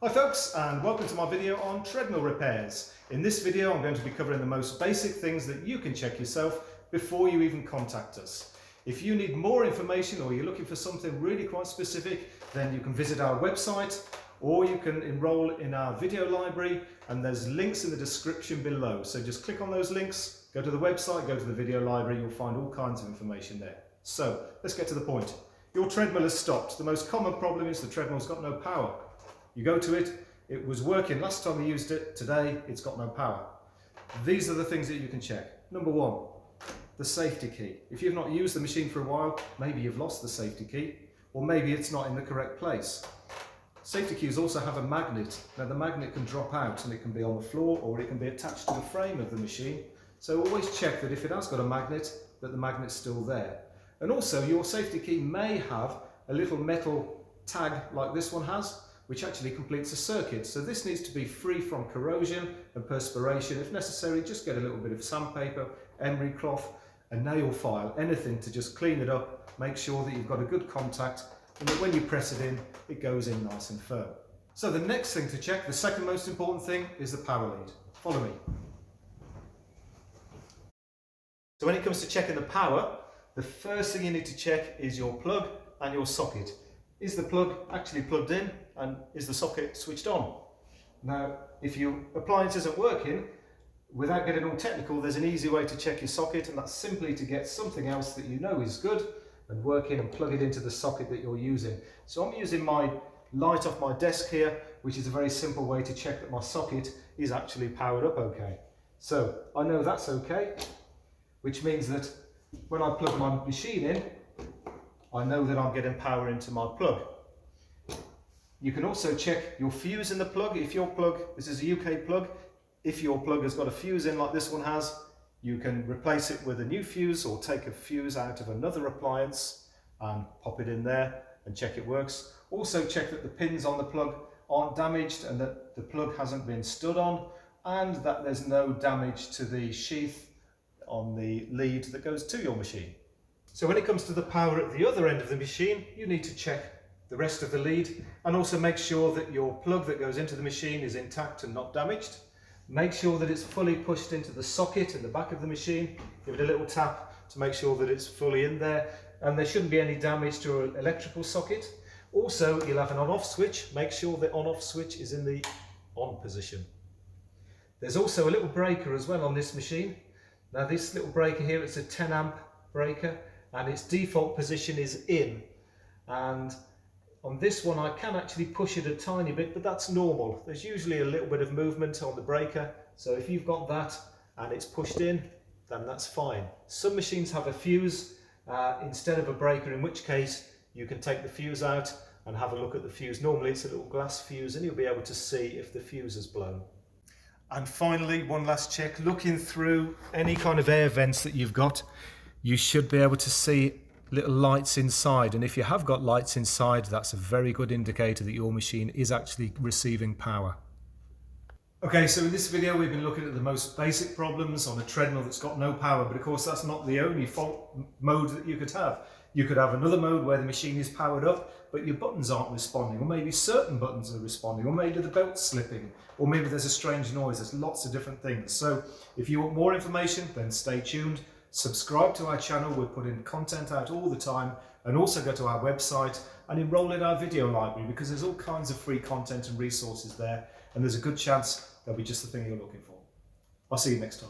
Hi folks, and welcome to my video on treadmill repairs. In this video I'm going to be covering the most basic things that you can check yourself before you even contact us. If you need more information or you're looking for something really quite specific, then you can visit our website or you can enroll in our video library, and there's links in the description below. So just click on those links, go to the website, go to the video library, you'll find all kinds of information there. So let's get to the point. Your treadmill has stopped. The most common problem is the treadmill's got no power. You go to it, it was working last time you used it, today it's got no power. These are the things that you can check. Number one, the safety key. If you've not used the machine for a while, maybe you've lost the safety key, or maybe it's not in the correct place. Safety keys also have a magnet. Now the magnet can drop out and it can be on the floor or it can be attached to the frame of the machine. So always check that if it has got a magnet, that the magnet's still there. And also your safety key may have a little metal tag like this one has, which actually completes a circuit. So this needs to be free from corrosion and perspiration. If necessary, just get a little bit of sandpaper, emery cloth, a nail file, anything to just clean it up, make sure that you've got a good contact and that when you press it in, it goes in nice and firm. So the next thing to check, the second most important thing, is the power lead. Follow me. So when it comes to checking the power, the first thing you need to check is your plug and your socket. Is the plug actually plugged in and is the socket switched on? Now, if your appliance isn't working, without getting all technical, there's an easy way to check your socket, and that's simply to get something else that you know is good and working and plug it into the socket that you're using. So I'm using my light off my desk here, which is a very simple way to check that my socket is actually powered up okay. So I know that's okay, which means that when I plug my machine in, I know that I'm getting power into my plug. You can also check your fuse in the plug. If your plug, this is a UK plug, if your plug has got a fuse in like this one has, you can replace it with a new fuse or take a fuse out of another appliance and pop it in there and check it works. Also check that the pins on the plug aren't damaged and that the plug hasn't been stood on, and that there's no damage to the sheath on the lead that goes to your machine. So when it comes to the power at the other end of the machine, you need to check the rest of the lead and also make sure that your plug that goes into the machine is intact and not damaged. Make sure that it's fully pushed into the socket in the back of the machine. Give it a little tap to make sure that it's fully in there, and there shouldn't be any damage to an electrical socket. Also, you'll have an on-off switch. Make sure the on-off switch is in the on position. There's also a little breaker as well on this machine. Now this little breaker here, it's a 10 amp breaker, and its default position is in, and on this one I can actually push it a tiny bit, but that's normal. There's usually a little bit of movement on the breaker, so if you've got that and it's pushed in, then that's fine. Some machines have a fuse instead of a breaker, in which case you can take the fuse out and have a look at the fuse. Normally it's a little glass fuse and you'll be able to see if the fuse has blown. And finally, one last check, looking through any kind of air vents that you've got, you should be able to see little lights inside, and if you have got lights inside, that's a very good indicator that your machine is actually receiving power. Okay, so in this video we've been looking at the most basic problems on a treadmill that's got no power, but of course that's not the only fault mode that you could have. You could have another mode where the machine is powered up, but your buttons aren't responding, or maybe certain buttons are responding, or maybe the belt's slipping, or maybe there's a strange noise. There's lots of different things. So if you want more information, then stay tuned. Subscribe to our channel, we're putting content out all the time, and also go to our website and enroll in our video library, because there's all kinds of free content and resources there, and there's a good chance they'll be just the thing you're looking for. I'll see you next time.